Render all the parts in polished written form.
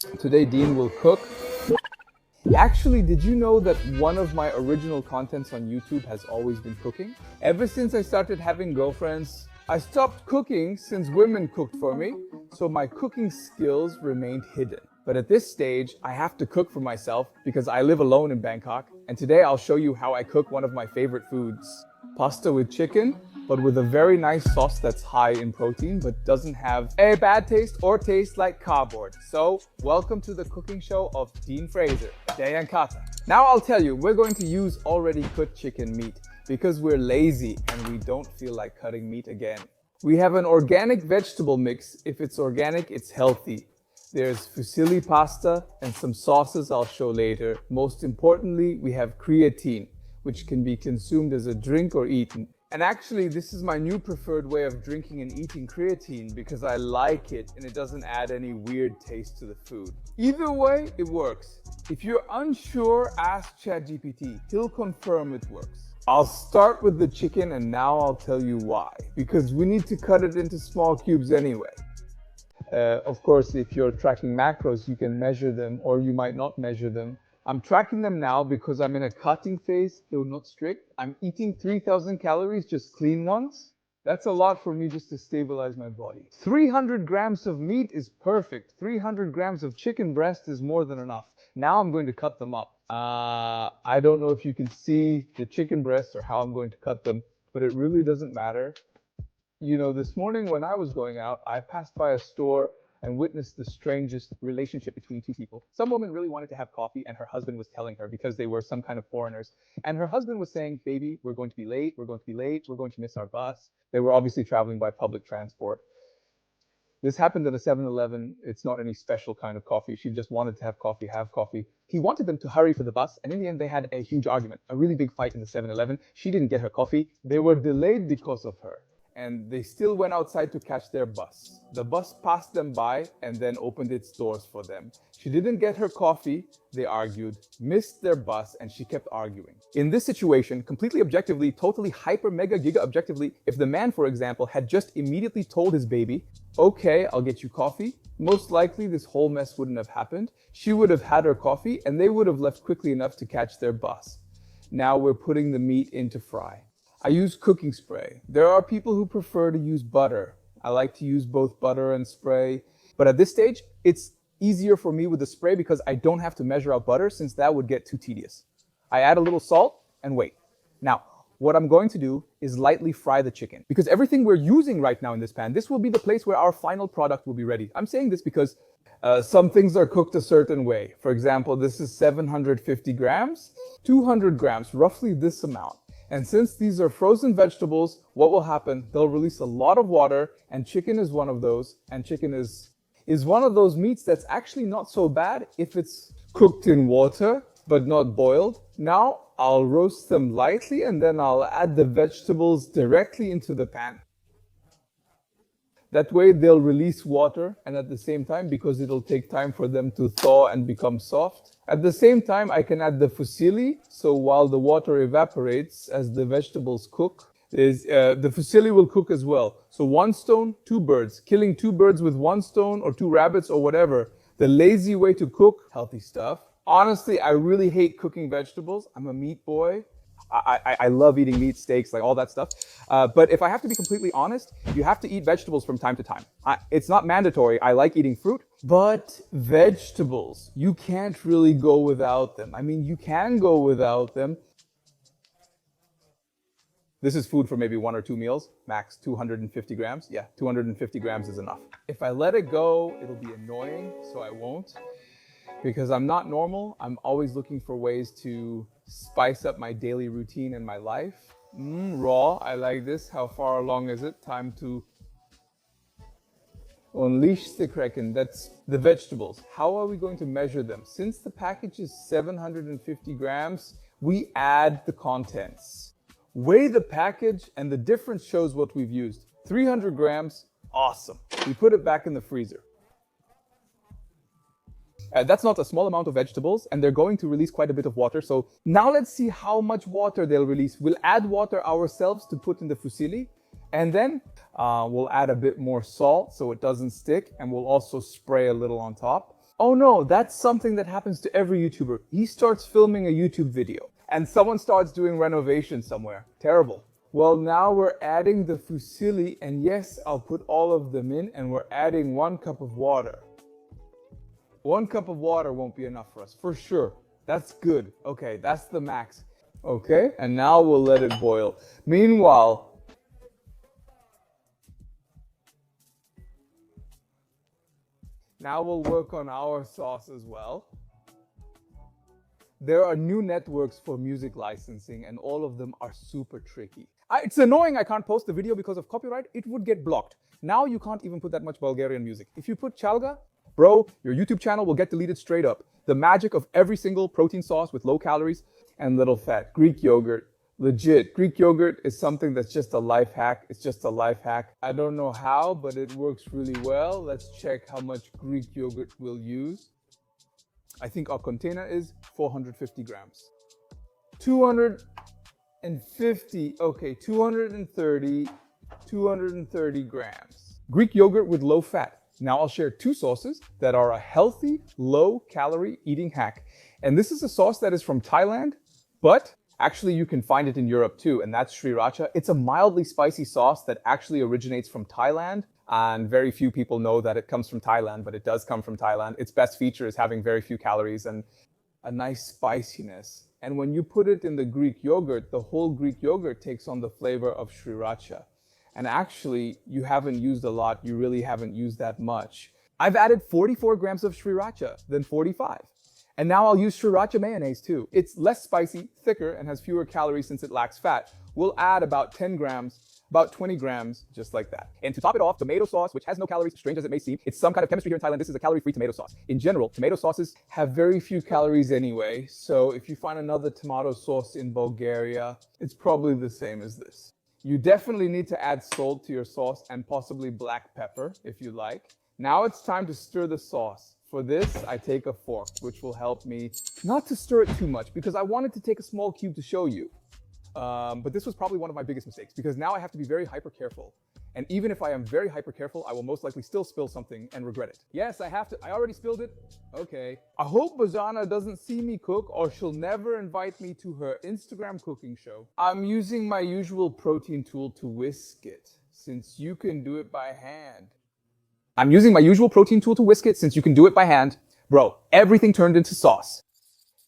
Today Dean will cook. Actually, did you know that one of my original contents on YouTube has always been cooking? Ever since I started having girlfriends, I stopped cooking since women cooked for me, so my cooking skills remained hidden. But at this stage, I have to cook for myself because I live alone in Bangkok, and today I'll show you how I cook one of my favorite foods. Pasta with chicken, but with a very nice sauce that's high in protein but doesn't have a bad taste or taste like cardboard. So, welcome to the cooking show of Dean Fraser, Day and Kata. Now I'll tell you, we're going to use already cooked chicken meat because we're lazy and we don't feel like cutting meat again. We have an organic vegetable mix. If it's organic, it's healthy. There's fusilli pasta and some sauces I'll show later. Most importantly, we have creatine, which can be consumed as a drink or eaten. And actually, this is my new preferred way of drinking and eating creatine because I like it and it doesn't add any weird taste to the food. Either way, it works. If you're unsure, ask ChatGPT. He'll confirm it works. I'll start with the chicken and now I'll tell you why. Because we need to cut it into small cubes anyway. Of course, if you're tracking macros, you can measure them or you might not measure them. I'm tracking them now because I'm in a cutting phase, though not strict. I'm eating 3,000 calories, just clean ones. That's a lot for me just to stabilize my body. 300 grams of meat is perfect. 300 grams of chicken breast is more than enough. Now I'm going to cut them up. I don't know if you can see the chicken breasts or how I'm going to cut them, but it really doesn't matter. You know, this morning when I was going out, I passed by a store and witnessed the strangest relationship between two people. Some woman really wanted to have coffee and her husband was telling her because they were some kind of foreigners. And her husband was saying, baby, we're going to be late, we're going to be late, we're going to miss our bus. They were obviously traveling by public transport. This happened at a 7-Eleven. It's not any special kind of coffee. She just wanted to have coffee. He wanted them to hurry for the bus, and in the end they had a huge argument, a really big fight in the 7-Eleven. She didn't get her coffee. They were delayed because of her. And they still went outside to catch their bus. The bus passed them by and then opened its doors for them. She didn't get her coffee, they argued, missed their bus, and she kept arguing. In this situation, completely objectively, totally hyper mega giga objectively, if the man, for example, had just immediately told his baby, okay, I'll get you coffee, most likely this whole mess wouldn't have happened. She would have had her coffee and they would have left quickly enough to catch their bus. Now we're putting the meat into fry. I use cooking spray. There are people who prefer to use butter. I like to use both butter and spray. But at this stage, it's easier for me with the spray because I don't have to measure out butter since that would get too tedious. I add a little salt and wait. Now, what I'm going to do is lightly fry the chicken because everything we're using right now in this pan, this will be the place where our final product will be ready. I'm saying this because some things are cooked a certain way. For example, this is 750 grams, 200 grams, roughly this amount. And since these are frozen vegetables, what will happen? They'll release a lot of water, and chicken is one of those. And chicken is one of those meats that's actually not so bad if it's cooked in water, but not boiled. Now I'll roast them lightly, and then I'll add the vegetables directly into the pan. That way they'll release water, and at the same time, because it'll take time for them to thaw and become soft, at the same time I can add the fusilli, so while the water evaporates as the vegetables cook, the fusilli will cook as well. So one stone, two birds, killing two birds with one stone or two rabbits or whatever. The lazy way to cook healthy stuff. Honestly, I really hate cooking vegetables. I'm a meat boy. I love eating meat, steaks, like all that stuff. But if I have to be completely honest, you have to eat vegetables from time to time. It's not mandatory. I like eating fruit, but vegetables, you can't really go without them. I mean, you can go without them. This is food for maybe 1 or 2 meals, max 250 grams. Yeah, 250 grams is enough. If I let it go, it'll be annoying, so I won't. Because I'm not normal, I'm always looking for ways to spice up my daily routine and my life. Raw, I like this. How far along is it? Time to unleash the kraken. That's the vegetables. How are we going to measure them? Since the package is 750 grams, we add the contents. Weigh the package and the difference shows what we've used. 300 grams, awesome. We put it back in the freezer. That's not a small amount of vegetables, and they're going to release quite a bit of water. So now let's see how much water they'll release. We'll add water ourselves to put in the fusilli, and then we'll add a bit more salt so it doesn't stick, and we'll also spray a little on top. Oh no, that's something that happens to every YouTuber. He starts filming a YouTube video and someone starts doing renovation somewhere. Terrible. Well, now we're adding the fusilli, and yes, I'll put all of them in, and we're adding 1 cup of water. 1 cup of water won't be enough for us, for sure. That's good. Okay, that's the max. Okay, and now we'll let it boil. Meanwhile, now we'll work on our sauce as well. There are new networks for music licensing, and all of them are super tricky. It's annoying I can't post the video because of copyright. It would get blocked. Now you can't even put that much Bulgarian music. If you put chalga, bro, your YouTube channel will get deleted straight up. The magic of every single protein sauce with low calories and little fat. Greek yogurt. Legit. Greek yogurt is something that's just a life hack. It's just a life hack. I don't know how, but it works really well. Let's check how much Greek yogurt we'll use. I think our container is 450 grams. 250, okay, 230 grams. Greek yogurt with low fat. Now I'll share 2 sauces that are a healthy, low-calorie eating hack. And this is a sauce that is from Thailand, but actually you can find it in Europe too, and that's sriracha. It's a mildly spicy sauce that actually originates from Thailand, and very few people know that it comes from Thailand, but it does come from Thailand. Its best feature is having very few calories and a nice spiciness. And when you put it in the Greek yogurt, the whole Greek yogurt takes on the flavor of sriracha. And actually, you haven't used a lot. You really haven't used that much. I've added 44 grams of sriracha, then 45. And now I'll use sriracha mayonnaise too. It's less spicy, thicker, and has fewer calories since it lacks fat. We'll add about 10 grams, about 20 grams, just like that. And to top it off, tomato sauce, which has no calories, strange as it may seem. It's some kind of chemistry here in Thailand. This is a calorie-free tomato sauce. In general, tomato sauces have very few calories anyway. So if you find another tomato sauce in Bulgaria, it's probably the same as this. You definitely need to add salt to your sauce and possibly black pepper if you like. Now it's time to stir the sauce. For this, I take a fork, which will help me not to stir it too much because I wanted to take a small cube to show you. But this was probably one of my biggest mistakes because now I have to be very hyper careful. And even if I am very hyper careful, I will most likely still spill something and regret it. Yes, I have to. I already spilled it. Okay. I hope Bajana doesn't see me cook or she'll never invite me to her Instagram cooking show. I'm using my usual protein tool to whisk it since you can do it by hand. I'm using my usual protein tool to whisk it since you can do it by hand. Bro, everything turned into sauce.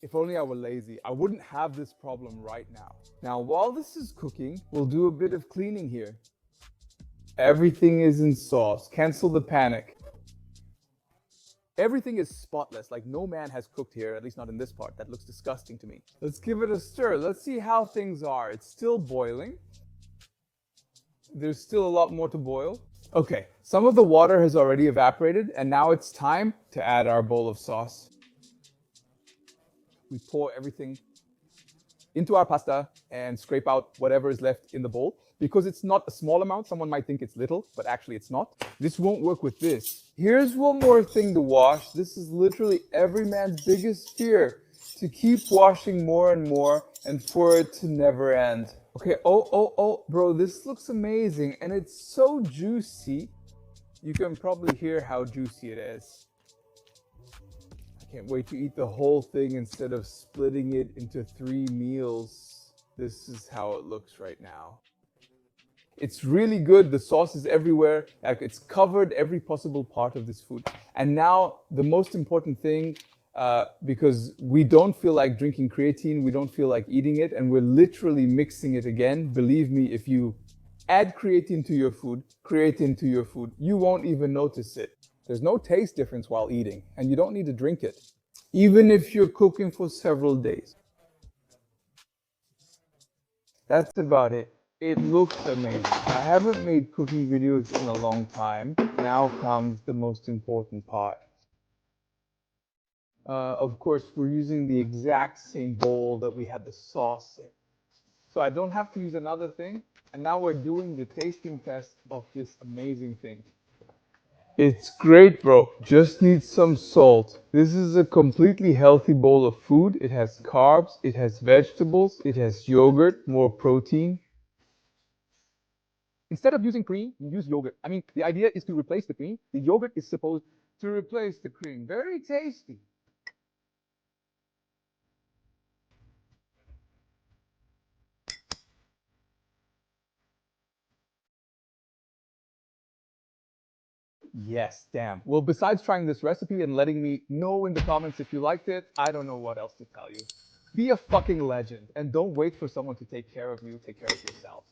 If only I were lazy, I wouldn't have this problem right now. Now, while this is cooking, we'll do a bit of cleaning here. Everything is in sauce. Cancel the panic. Everything is spotless, like no man has cooked here, at least not in this part. That looks disgusting to me. Let's give it a stir. Let's see how things are. It's still boiling. There's still a lot more to boil. Okay, some of the water has already evaporated, and now it's time to add our bowl of sauce. We pour everything into our pasta and scrape out whatever is left in the bowl. Because it's not a small amount, someone might think it's little, but actually it's not. This won't work with this. Here's one more thing to wash. This is literally every man's biggest fear, to keep washing more and more and for it to never end. Okay, oh, bro, this looks amazing and it's so juicy. You can probably hear how juicy it is. I can't wait to eat the whole thing instead of splitting it into 3 meals. This is how it looks right now. It's really good. The sauce is everywhere. It's covered every possible part of this food. And now the most important thing, because we don't feel like drinking creatine, we don't feel like eating it, and we're literally mixing it again. Believe me, if you add creatine to your food, you won't even notice it. There's no taste difference while eating, and you don't need to drink it, even if you're cooking for several days. That's about it. It looks amazing. I haven't made cooking videos in a long time. Now comes the most important part. Of course, we're using the exact same bowl that we had the sauce in. So I don't have to use another thing. And now we're doing the tasting test of this amazing thing. It's great, bro. Just need some salt. This is a completely healthy bowl of food. It has carbs, it has vegetables, it has yogurt, more protein. Instead of using cream, you use yogurt. I mean, the idea is to replace the cream. The yogurt is supposed to replace the cream. Very tasty. Yes, damn. Well, besides trying this recipe and letting me know in the comments if you liked it, I don't know what else to tell you. Be a fucking legend and don't wait for someone to take care of you. Take care of yourself.